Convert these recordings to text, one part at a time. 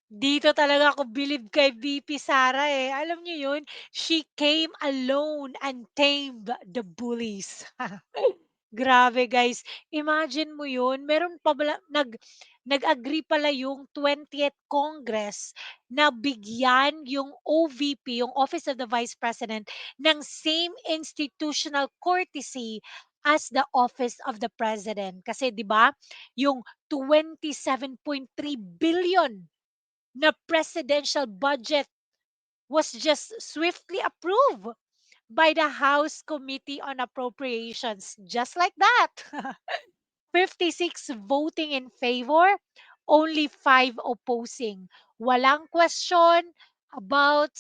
Dito talaga ako bilib kay VP Sara, eh. Alam niyo 'yun, she came alone and tamed the bullies. Grabe guys, imagine mo 'yun, meron pa bala nag-agree pala yung 20th Congress na bigyan yung OVP, yung Office of the Vice President, ng same institutional courtesy as the Office of the President. Kasi 'di ba, yung 27.3 billion na presidential budget was just swiftly approved by the House Committee on Appropriations. Just like that. 56 voting in favor, only 5 opposing. Walang question about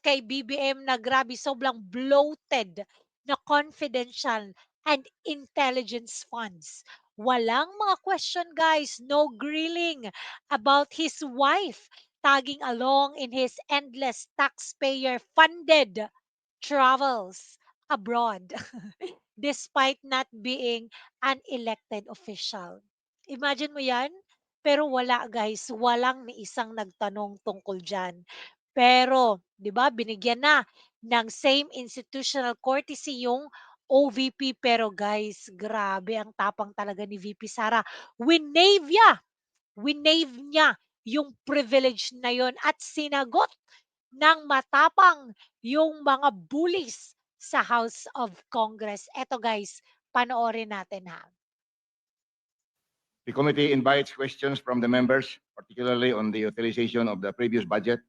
kay BBM na grabe sobrang bloated na confidential and intelligence funds. Walang mga question guys, no grilling about his wife tagging along in his endless taxpayer funded travels abroad despite not being an elected official. Imagine mo yan? Pero wala guys, walang ni isang nagtanong tungkol dyan. Pero, di ba, binigyan na ng same institutional courtesy yung OVP. Pero guys, grabe ang tapang talaga ni VP Sara. Winave niya yung privilege na yon at sinagot ng matapang yung mga bullies sa House of Congress. Eto guys, panoorin natin ha. The committee invites questions from the members, particularly on the utilization of the previous budget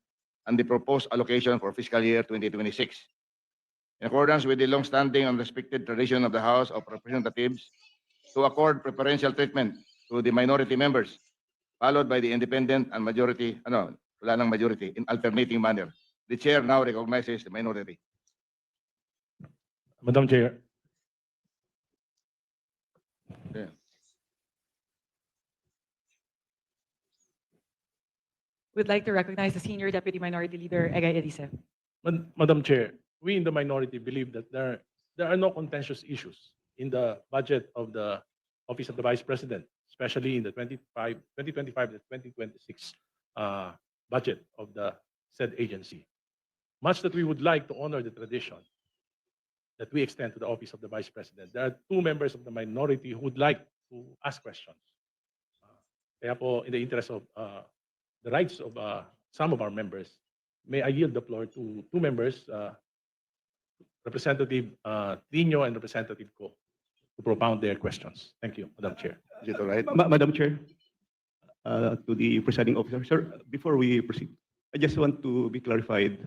and the proposed allocation for fiscal year 2026. In accordance with the long-standing and respected tradition of the House of Representatives to accord preferential treatment to the minority members, followed by the independent and majority, wala nang majority, in alternating manner. The chair now recognizes the minority. Madam Chair. Okay. Would like to recognize the Senior Deputy Minority Leader, Egay Elise. Madam Chair, we in the minority believe that there are no contentious issues in the budget of the Office of the Vice President, especially in the 2025 to 2026 budget of the said agency. Much that we would like to honor the tradition that we extend to the Office of the Vice President, there are two members of the minority who would like to ask questions. Kaya po, in the interest of the rights of some of our members, may I yield the floor to two members, Representative Dino and Representative Ko, to propound their questions. Thank you, Madam Chair. Is it all right? Madam Chair, to the presiding officer, sir, before we proceed, I just want to be clarified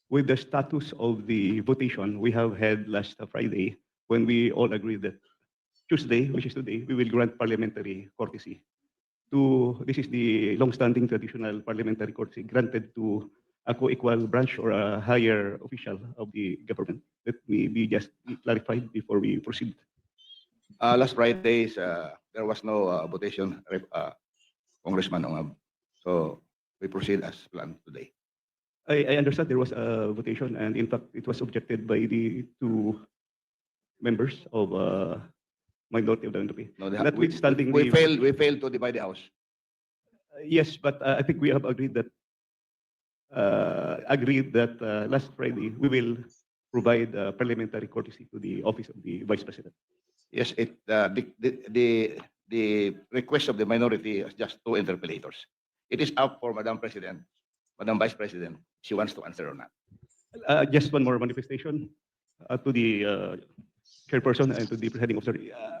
with the status of the votation we have had last Friday, when we all agreed that Tuesday, which is today, we will grant parliamentary courtesy. This is the long-standing traditional parliamentary courtesy granted to a co-equal branch or a higher official of the government. Let me be just clarified before we proceed. Last Fridays, there was no votation, Congressman Ongab. So we proceed as planned today. I understand there was a votation, and in fact, it was objected by the two members of minority of the NDP. No, Notwithstanding we the- failed to divide the house. Yes, but I think we have agreed that last Friday we will provide parliamentary courtesy to the office of the Vice President. Yes, the request of the minority is just two interpellators. It is up for Madam President, Madam Vice President, she wants to answer or not. Just one more manifestation to the chairperson and to the presiding officer.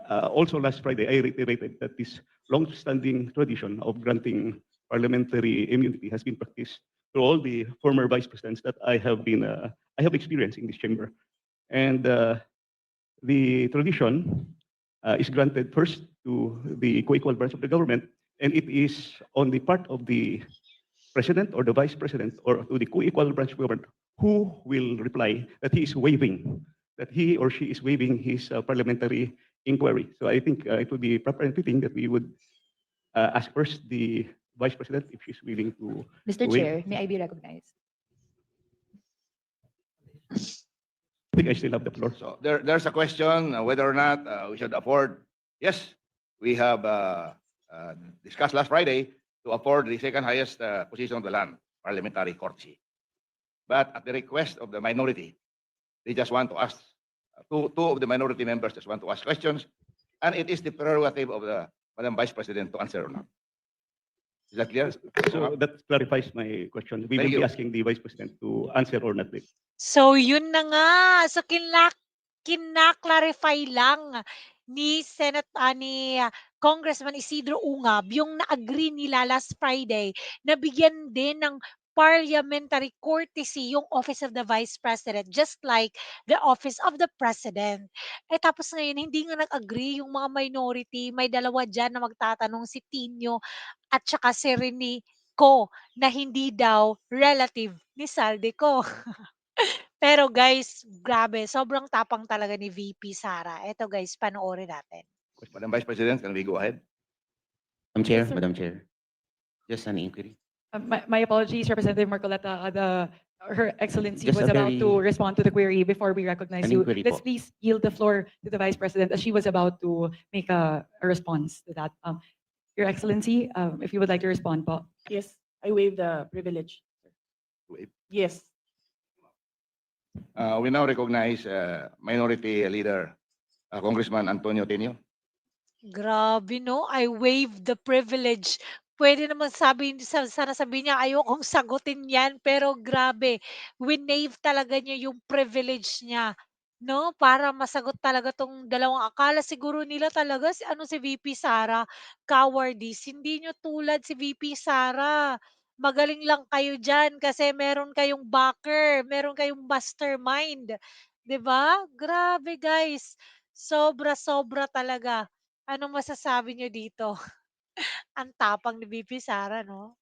Also last Friday, I reiterated that this long-standing tradition of granting parliamentary immunity has been practiced to all the former vice presidents that I have experienced in this chamber. And the tradition is granted first to the co-equal branch of the government, and it is on the part of the president or the vice president or to the co-equal branch of government who will reply that he or she is waiving his parliamentary inquiry. So I think it would be proper and fitting that we would ask first the vice president if she's willing to. Mr. waive. Chair, may I be recognized? I think I still have the floor. So there's a question whether or not we should afford. Yes, we have discussed last Friday to afford the second highest position of the land, parliamentary courtesy. But at the request of the minority, they just want to ask, two of the minority members just want to ask questions, and it is the prerogative of the Madam Vice President to answer or not. Is that clear? So that clarifies my question. We will Thank be you. asking the Vice President to answer or not. So, yun na nga. So, kina-clarify lang ni Congressman Isidro Ungab yung na-agree nila last Friday na bigyan din ng parliamentary courtesy yung Office of the Vice President, just like the Office of the President. Eh, tapos ngayon, hindi nga nag-agree yung mga minority. May dalawa dyan na magtatanong, si Tino at saka si Rene Ko, na hindi daw relative ni Saldico. Pero guys, grabe, sobrang tapang talaga ni VP Sara. Eto guys, panoorin natin. Madam Vice President, can we go ahead? Madam Chair, Yes, sir. Madam Chair. Just an inquiry. My apologies, Representative Marcoleta. Her Excellency Just was a about to very- respond to the query before we recognize An you. inquiry Let's po. please yield the floor to the Vice President as she was about to make a response to that. Your Excellency, if you would like to respond po. Yes, I waive the privilege. Waive. Yes. We now recognize Minority Leader Congressman Antonio Tenio. Grabe no, I waive the privilege. Pwede naman sana sabihin niya ayokong sagutin yan, pero grabe, winave talaga niya yung privilege niya, no? Para masagot talaga 'tong dalawang akala siguro nila talaga si VP Sara, cowardice. Hindi niyo tulad si VP Sara. Magaling lang kayo diyan kasi meron kayong backer, meron kayong mastermind, 'di ba? Grabe guys, sobra-sobra talaga. Anong masasabi niyo dito? Ang tapang ni VP Sara 'no?